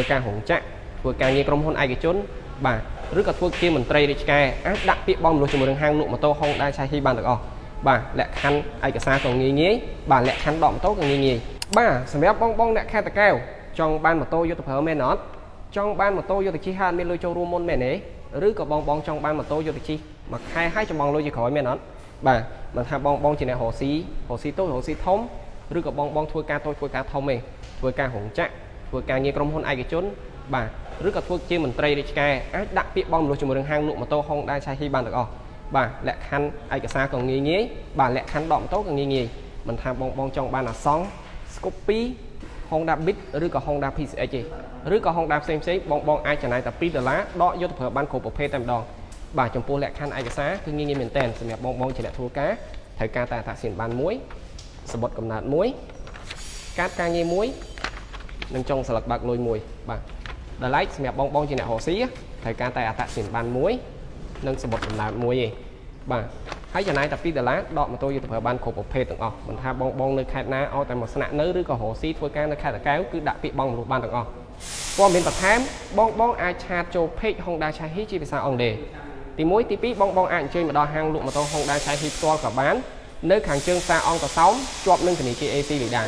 ធ្វើការរោងចក្រធ្វើការងារក្រុមហ៊ុនឯកជនបាទឬក៏ធ្វើជាមន្ត្រីរាជការអាចដាក់ពាក្យបងមនុស្សជាមួយនឹងហាងលក់ម៉ូតូ Honda Chassis បានទាំងអស់បាទលក្ខខណ្ឌឯកសារក៏ងាយបាទលក្ខខណ្ឌដកម៉ូតូក៏ងាយបាទសម្រាប់បងអ្នកខេត្តតាកែវចង់បានម៉ូតូយុទ្ធប្រើមែនអត់ចង់បានម៉ូតូយុទ្ធជិះហាត់មានលុយចូលរួមមុនមែនទេឬក៏បងចង់បានម៉ូតូយុទ្ធជិះមួយខែឲ្យចំបងលុយជាក្រោយមែនអត់បាទមិនថាបងជាអ្នករកស៊ីតូចរកស៊ីធំឬក៏បងធ្វើការតូចធ្វើការធំទេធ្វើការរោងចក្រធ្វើការងារក្រុមហ៊ុនឯកជនបាទឬក៏ធ្វើជាមន្ត្រីរាជការអាចដាក់ពាក្យបងមនុស្សជាមួយនឹងហាងលក់ម៉ូតូ Honda Chassis បានទាំងអស់បាទលក្ខខណ្ឌឯកសារក៏ងាយបាទលក្ខខណ្ឌដកម៉ូតូក៏ងាយមិនថាបងចង់បានអាសង់ Scoopy Honda Beat ឬក៏ Honda PCX ទេឬក៏ Honda ផ្សេងបងអាចចំណាយតែ$2ដកយកទៅប្រើបានគ្រប់ប្រភេទតែម្ដងបាទចំពោះលក្ខខណ្ឌឯកសារគឺងាយមែនតើសម្រាប់បងជាអ្នកធ្វើការត្រូវការតែអត្តសញ្ញាណប័ណ្ណមួយសម្បត្តិកំណើតមួយកាតការងារមួយនិងចុងស្លឹកបើកលុយមួយបាទដល់ឡែកសម្រាប់បងជាអ្នករកស៊ីត្រូវការតែអត្តសញ្ញាណប័ណ្ណមួយនិងសម្បត្តិកំណើតមួយទេបាទហើយចំណាយតែ$2ដកម៉ូតូយកទៅប្រើបានគ្រប់ប្រភេទទាំងអស់មិនថាបងនៅខេត្តណាឲ្យតែមកស្នាក់នៅឬក៏រកស៊ីធ្វើការនៅខេត្តតាកែវគឺដាក់ពាក្យបងមនុស្សបានទាំងអស់ព័ត៌មានបន្ថែមបងអាចឆាតចូល page Honda Chassis ជាភាសាអង់គ្លេសទី1ទី2បងអាចអញ្ជើញមកដល់ហាងលក់ម៉ូតូ Honda Chassis ផ្ទាល់ក៏បាននៅខាងជើងផ្សារអង្គរសោមជាប់នឹងធនាគារ AC លីដា